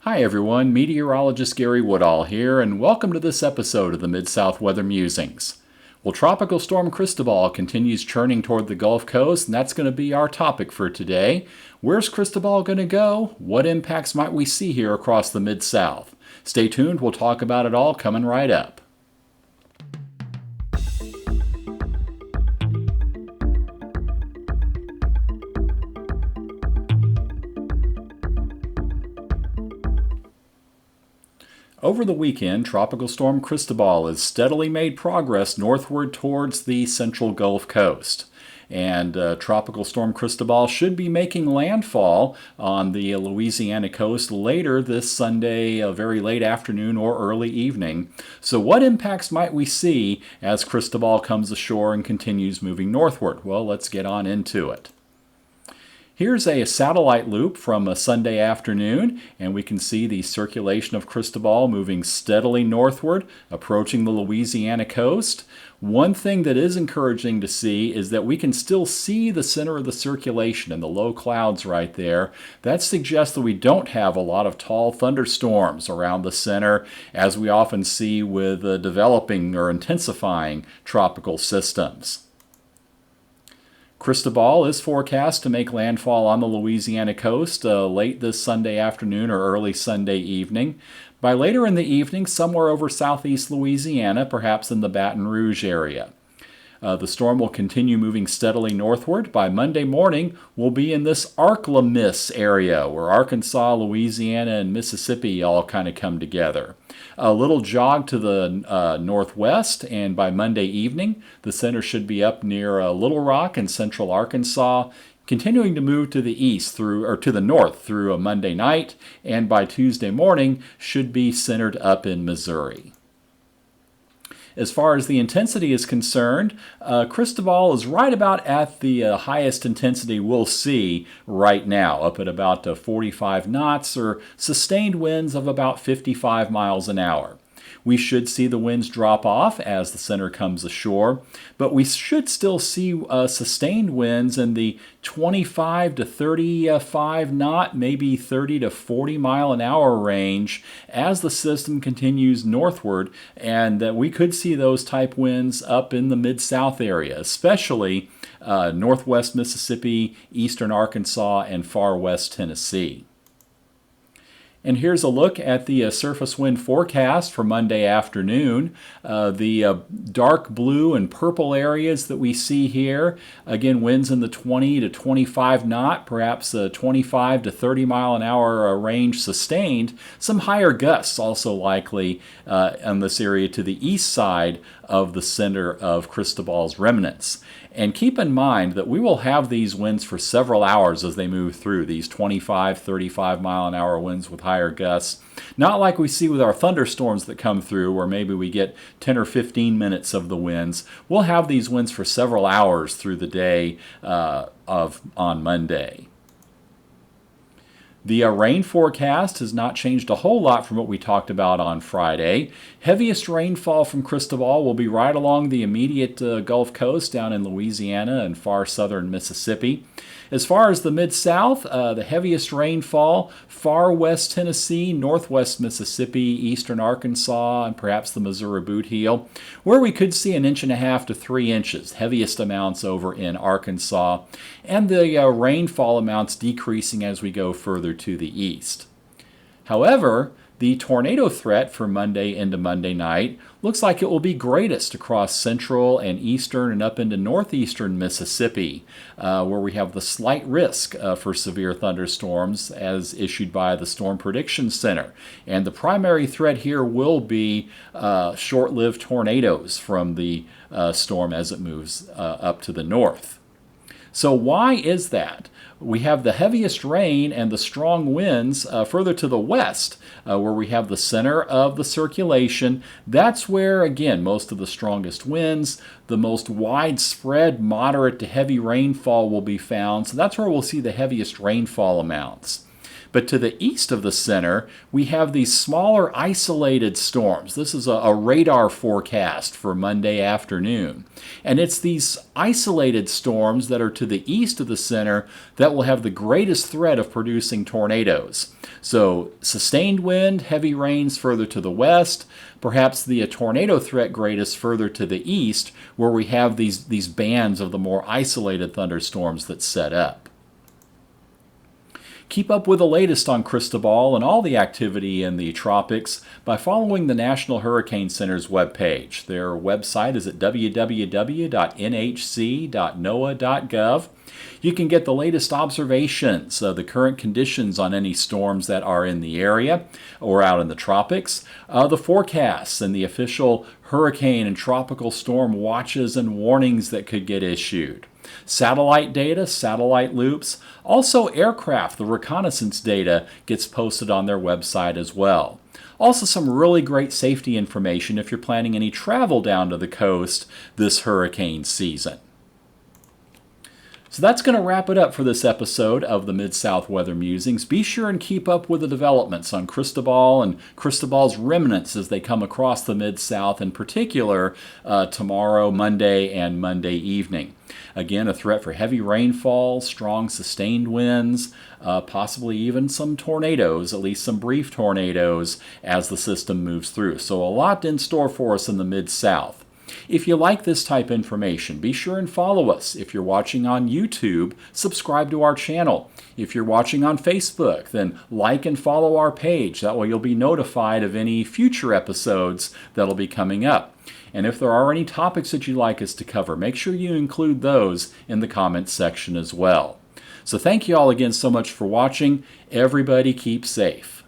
Hi everyone, meteorologist Gary Woodall here, and welcome to this episode of the Mid-South Weather Musings. Well, Tropical Storm Cristobal continues churning toward the Gulf Coast, and that's going to be our topic for today. Where's Cristobal going to go? What impacts might we see here across the Mid-South? Stay tuned, we'll talk about it all coming right up. Over the weekend, Tropical Storm Cristobal has steadily made progress northward towards the central Gulf Coast. And Tropical Storm Cristobal should be making landfall on the Louisiana coast later this Sunday, very late afternoon or early evening. So what impacts might we see as Cristobal comes ashore and continues moving northward? Well, let's get on into it. Here's a satellite loop from a Sunday afternoon, and we can see the circulation of Cristobal moving steadily northward, approaching the Louisiana coast. One thing that is encouraging to see is that we can still see the center of the circulation and the low clouds right there. That suggests that we don't have a lot of tall thunderstorms around the center, as we often see with developing or intensifying tropical systems. Cristobal is forecast to make landfall on the Louisiana coast late this Sunday afternoon or early Sunday evening. By later in the evening, somewhere over southeast Louisiana, perhaps in the Baton Rouge area. The storm will continue moving steadily northward. By Monday morning, we'll be in this Arklamis area where Arkansas, Louisiana, and Mississippi all kind of come together. A little jog to the northwest, and by Monday evening, the center should be up near Little Rock in central Arkansas, continuing to move to the east to the north through a Monday night, and by Tuesday morning should be centered up in Missouri. As far as the intensity is concerned, Cristobal is right about at the highest intensity we'll see right now, up at about 45 knots or sustained winds of about 55 miles an hour. We should see the winds drop off as the center comes ashore, but we should still see sustained winds in the 25 to 35 knot, maybe 30 to 40 mile an hour range as the system continues northward, and we could see those type winds up in the Mid-South area, especially northwest Mississippi, eastern Arkansas, and far west Tennessee. And here's a look at the surface wind forecast for Monday afternoon. The dark blue and purple areas that we see here, again, winds in the 20 to 25 knot, perhaps 25 to 30 mile an hour range sustained. Some higher gusts also likely in this area to the east side of the center of Cristobal's remnants. And keep in mind that we will have these winds for several hours as they move through, these 25, 35 mile an hour winds with higher gusts. Not like we see with our thunderstorms that come through where maybe we get 10 or 15 minutes of the winds. We'll have these winds for several hours through the day on Monday. The rain forecast has not changed a whole lot from what we talked about on Friday. Heaviest rainfall from Cristobal will be right along the immediate Gulf Coast down in Louisiana and far southern Mississippi. As far as the Mid-South, the heaviest rainfall, far west Tennessee, northwest Mississippi, eastern Arkansas, and perhaps the Missouri Boot Heel, where we could see 1.5 to 3 inches, heaviest amounts over in Arkansas, and the rainfall amounts decreasing as we go further to the east. However, the tornado threat for Monday into Monday night looks like it will be greatest across central and eastern and up into northeastern Mississippi, where we have the slight risk for severe thunderstorms as issued by the Storm Prediction Center. And the primary threat here will be short-lived tornadoes from the storm as it moves up to the north. So why is that? We have the heaviest rain and the strong winds further to the west, where we have the center of the circulation. That's where, again, most of the strongest winds, the most widespread moderate to heavy rainfall will be found. So that's where we'll see the heaviest rainfall amounts. But to the east of the center, we have these smaller isolated storms. This is a radar forecast for Monday afternoon. And it's these isolated storms that are to the east of the center that will have the greatest threat of producing tornadoes. So sustained wind, heavy rains further to the west, perhaps the tornado threat greatest further to the east, where we have these bands of the more isolated thunderstorms that set up. Keep up with the latest on Cristobal and all the activity in the tropics by following the National Hurricane Center's webpage. Their website is at www.nhc.noaa.gov. You can get the latest observations of the current conditions on any storms that are in the area or out in the tropics, the forecasts and the official hurricane and tropical storm watches and warnings that could get issued. Satellite data, satellite loops, also aircraft, the reconnaissance data gets posted on their website as well. Also some really great safety information if you're planning any travel down to the coast this hurricane season. So that's going to wrap it up for this episode of the Mid-South Weather Musings. Be sure and keep up with the developments on Cristobal and Cristobal's remnants as they come across the Mid-South, in particular tomorrow, Monday, and Monday evening. Again, a threat for heavy rainfall, strong sustained winds, possibly even some tornadoes, at least some brief tornadoes as the system moves through. So a lot in store for us in the Mid-South. If you like this type of information, be sure and follow us. If you're watching on YouTube, subscribe to our channel. If you're watching on Facebook, then like and follow our page. That way you'll be notified of any future episodes that'll be coming up. And if there are any topics that you'd like us to cover, make sure you include those in the comments section as well. So thank you all again so much for watching. Everybody keep safe.